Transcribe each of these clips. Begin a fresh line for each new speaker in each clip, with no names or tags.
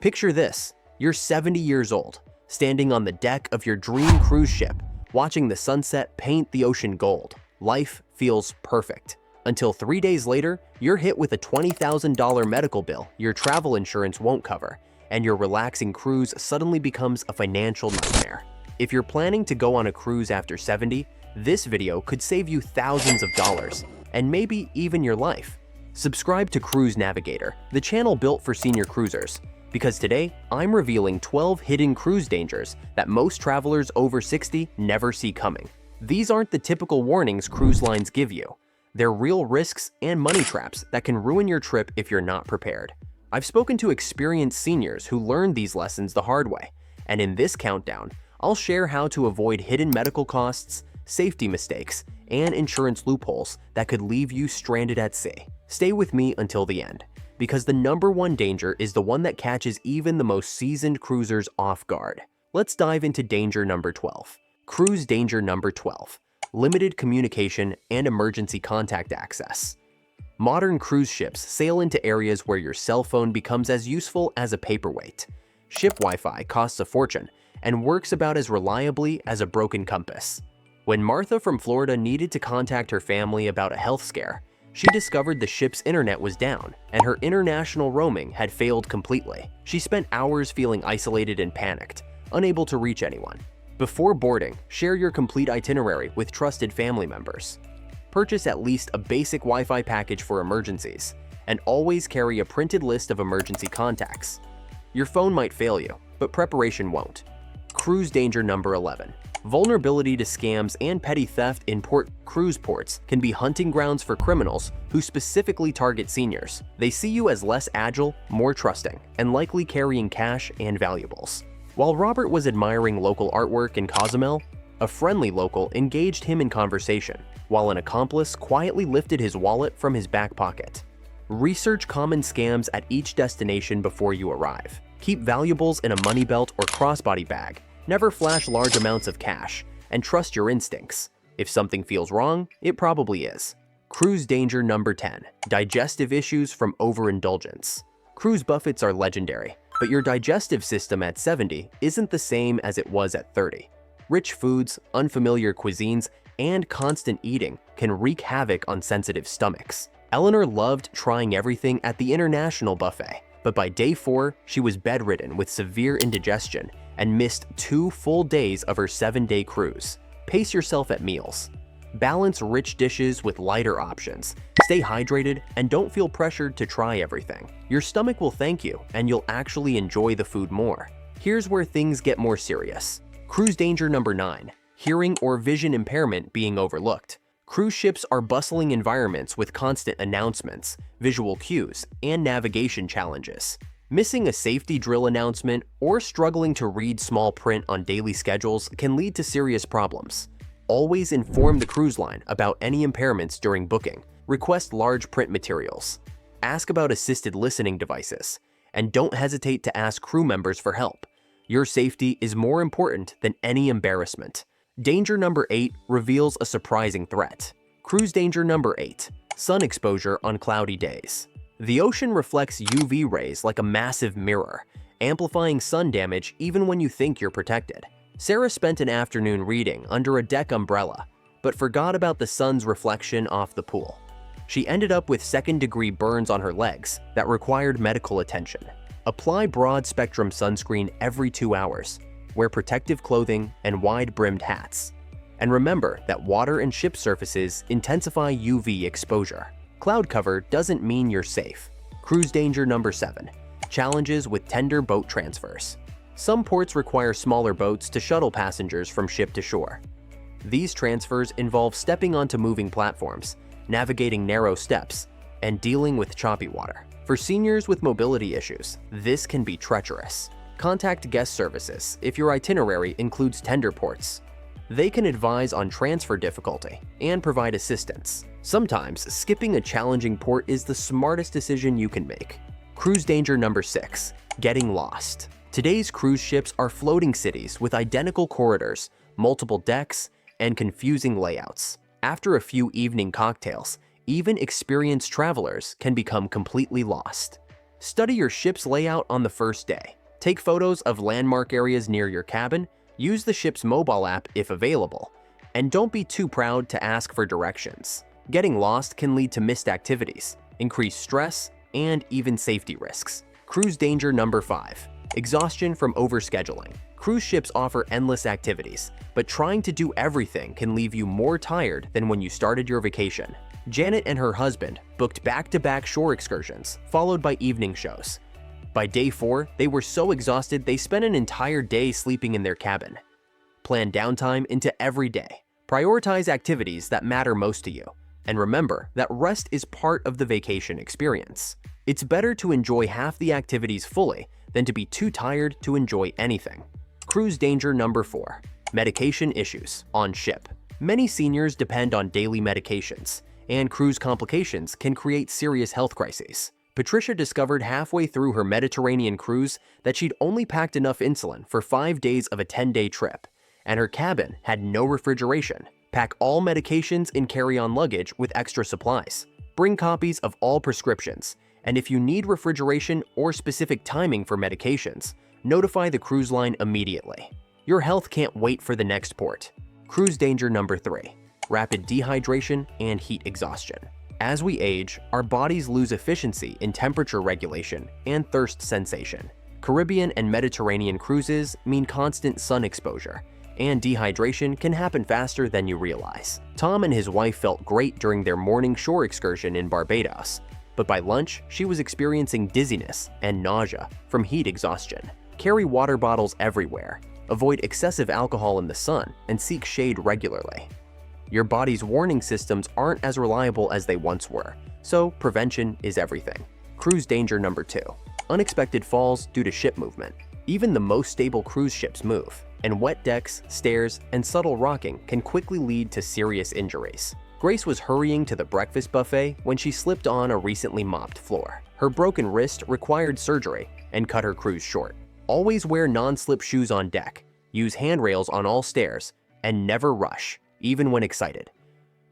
Picture this, you're 70 years old, standing on the deck of your dream cruise ship, watching the sunset paint the ocean gold. Life feels perfect. Until 3 days later, you're hit with a $20,000 medical bill your travel insurance won't cover, and your relaxing cruise suddenly becomes a financial nightmare. If you're planning to go on a cruise after 70, this video could save you thousands of dollars, and maybe even your life. Subscribe to Cruise Navigator, the channel built for senior cruisers, because today I'm revealing 12 hidden cruise dangers that most travelers over 60 never see coming. These aren't the typical warnings cruise lines give you. They're real risks and money traps that can ruin your trip if you're not prepared. I've spoken to experienced seniors who learned these lessons the hard way, and in this countdown, I'll share how to avoid hidden medical costs, safety mistakes, and insurance loopholes that could leave you stranded at sea. Stay with me until the end, because the #1 danger is the one that catches even the most seasoned cruisers off guard. Let's dive into danger number 12. Cruise danger number 12. Limited communication and emergency contact access. Modern cruise ships sail into areas where your cell phone becomes as useful as a paperweight. Ship Wi-Fi costs a fortune and works about as reliably as a broken compass. When Martha from Florida needed to contact her family about a health scare, she discovered the ship's internet was down and her international roaming had failed completely. She spent hours feeling isolated and panicked, unable to reach anyone. Before boarding, share your complete itinerary with trusted family members. Purchase at least a basic Wi-Fi package for emergencies, and always carry a printed list of emergency contacts. Your phone might fail you, but preparation won't. Cruise danger number 11. Vulnerability to scams and petty theft in cruise ports can be hunting grounds for criminals who specifically target seniors. They see you as less agile, more trusting, and likely carrying cash and valuables. While Robert was admiring local artwork in Cozumel, a friendly local engaged him in conversation, while an accomplice quietly lifted his wallet from his back pocket. Research common scams at each destination before you arrive. Keep valuables in a money belt or crossbody bag. Never flash large amounts of cash, and trust your instincts. If something feels wrong, it probably is. Cruise danger number 10. Digestive issues from overindulgence. Cruise buffets are legendary, but your digestive system at 70 isn't the same as it was at 30. Rich foods, unfamiliar cuisines, and constant eating can wreak havoc on sensitive stomachs. Eleanor loved trying everything at the international buffet, but by day 4, she was bedridden with severe indigestion and missed 2 full days of her 7-day cruise. Pace yourself at meals. Balance rich dishes with lighter options. Stay hydrated and don't feel pressured to try everything. Your stomach will thank you and you'll actually enjoy the food more. Here's where things get more serious. Cruise danger number 9. Hearing or vision impairment being overlooked. Cruise ships are bustling environments with constant announcements, visual cues, and navigation challenges. Missing a safety drill announcement or struggling to read small print on daily schedules can lead to serious problems. Always inform the cruise line about any impairments during booking. Request large print materials. Ask about assisted listening devices. And don't hesitate to ask crew members for help. Your safety is more important than any embarrassment. Danger number 8 reveals a surprising threat. Cruise danger number 8. Sun exposure on cloudy days. The ocean reflects UV rays like a massive mirror, amplifying sun damage even when you think you're protected. Sarah spent an afternoon reading under a deck umbrella, but forgot about the sun's reflection off the pool. She ended up with second-degree burns on her legs that required medical attention. Apply broad-spectrum sunscreen every 2 hours. Wear protective clothing and wide-brimmed hats. And remember that water and ship surfaces intensify UV exposure. Cloud cover doesn't mean you're safe. Cruise danger number 7. Challenges with tender boat transfers. Some ports require smaller boats to shuttle passengers from ship to shore. These transfers involve stepping onto moving platforms, navigating narrow steps, and dealing with choppy water. For seniors with mobility issues, this can be treacherous. Contact guest services if your itinerary includes tender ports. They can advise on transfer difficulty and provide assistance. Sometimes, skipping a challenging port is the smartest decision you can make. Cruise danger number 6. Getting lost. Today's cruise ships are floating cities with identical corridors, multiple decks, and confusing layouts. After a few evening cocktails, even experienced travelers can become completely lost. Study your ship's layout on the first day. Take photos of landmark areas near your cabin, use the ship's mobile app if available, and don't be too proud to ask for directions. Getting lost can lead to missed activities, increased stress, and even safety risks. Cruise danger number 5. Exhaustion from overscheduling. Cruise ships offer endless activities, but trying to do everything can leave you more tired than when you started your vacation. Janet and her husband booked back-to-back shore excursions, followed by evening shows. By day 4, they were so exhausted they spent an entire day sleeping in their cabin. Plan downtime into every day. Prioritize activities that matter most to you. And remember that rest is part of the vacation experience. It's better to enjoy half the activities fully than to be too tired to enjoy anything. Cruise danger number 4. Medication issues on ship. Many seniors depend on daily medications, and cruise complications can create serious health crises. Patricia discovered halfway through her Mediterranean cruise that she'd only packed enough insulin for 5 days of a 10-day trip, and her cabin had no refrigeration. Pack all medications in carry-on luggage with extra supplies. Bring copies of all prescriptions, and if you need refrigeration or specific timing for medications, notify the cruise line immediately. Your health can't wait for the next port. Cruise danger number 3. Rapid dehydration and heat exhaustion. As we age, our bodies lose efficiency in temperature regulation and thirst sensation. Caribbean and Mediterranean cruises mean constant sun exposure, and dehydration can happen faster than you realize. Tom and his wife felt great during their morning shore excursion in Barbados, but by lunch, she was experiencing dizziness and nausea from heat exhaustion. Carry water bottles everywhere, avoid excessive alcohol in the sun, and seek shade regularly. Your body's warning systems aren't as reliable as they once were, so prevention is everything. Cruise danger number 2. Unexpected falls due to ship movement. Even the most stable cruise ships move, and wet decks, stairs, and subtle rocking can quickly lead to serious injuries. Grace was hurrying to the breakfast buffet when she slipped on a recently mopped floor. Her broken wrist required surgery and cut her cruise short. Always wear non-slip shoes on deck, use handrails on all stairs, and never rush, even when excited.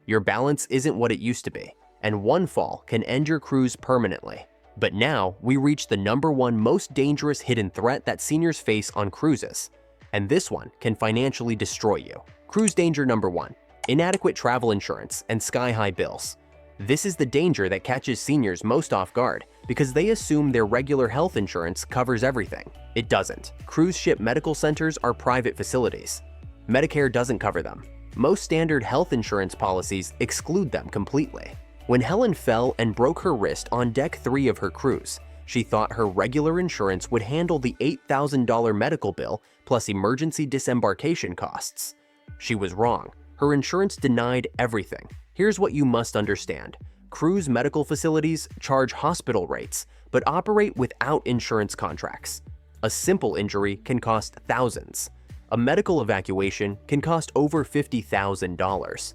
Your balance isn't what it used to be, and one fall can end your cruise permanently. But now, we reach the number 1 most dangerous hidden threat that seniors face on cruises, and this one can financially destroy you. Cruise danger number 1. Inadequate travel insurance and sky-high bills. This is the danger that catches seniors most off guard because they assume their regular health insurance covers everything. It doesn't. Cruise ship medical centers are private facilities. Medicare doesn't cover them. Most standard health insurance policies exclude them completely. When Helen fell and broke her wrist on deck 3 of her cruise, she thought her regular insurance would handle the $8,000 medical bill plus emergency disembarkation costs. She was wrong. Her insurance denied everything. Here's what you must understand. Cruise medical facilities charge hospital rates, but operate without insurance contracts. A simple injury can cost thousands. A medical evacuation can cost over $50,000.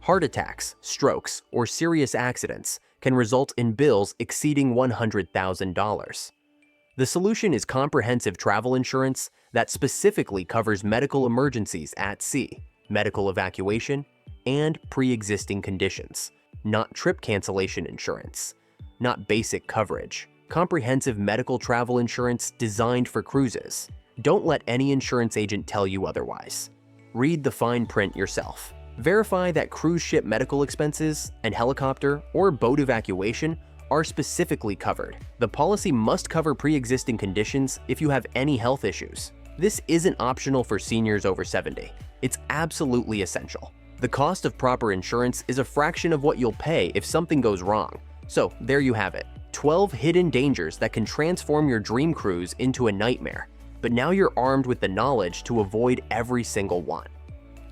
Heart attacks, strokes, or serious accidents can result in bills exceeding $100,000. The solution is comprehensive travel insurance that specifically covers medical emergencies at sea, medical evacuation, and pre-existing conditions, not trip cancellation insurance, not basic coverage. Comprehensive medical travel insurance designed for cruises. Don't let any insurance agent tell you otherwise. Read the fine print yourself. Verify that cruise ship medical expenses and helicopter or boat evacuation are specifically covered. The policy must cover pre-existing conditions if you have any health issues. This isn't optional for seniors over 70. It's absolutely essential. The cost of proper insurance is a fraction of what you'll pay if something goes wrong. So there you have it. 12 hidden dangers that can transform your dream cruise into a nightmare. But now you're armed with the knowledge to avoid every single one.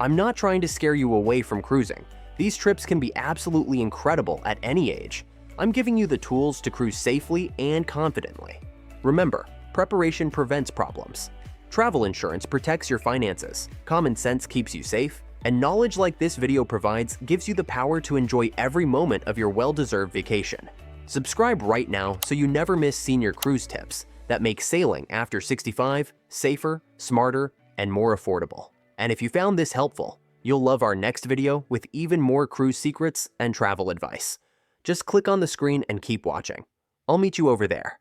I'm not trying to scare you away from cruising. These trips can be absolutely incredible at any age. I'm giving you the tools to cruise safely and confidently. Remember, preparation prevents problems. Travel insurance protects your finances, common sense keeps you safe, and knowledge like this video provides gives you the power to enjoy every moment of your well-deserved vacation. Subscribe right now so you never miss senior cruise tips that make sailing after 65 safer, smarter, and more affordable. And if you found this helpful, you'll love our next video with even more cruise secrets and travel advice. Just click on the screen and keep watching. I'll meet you over there.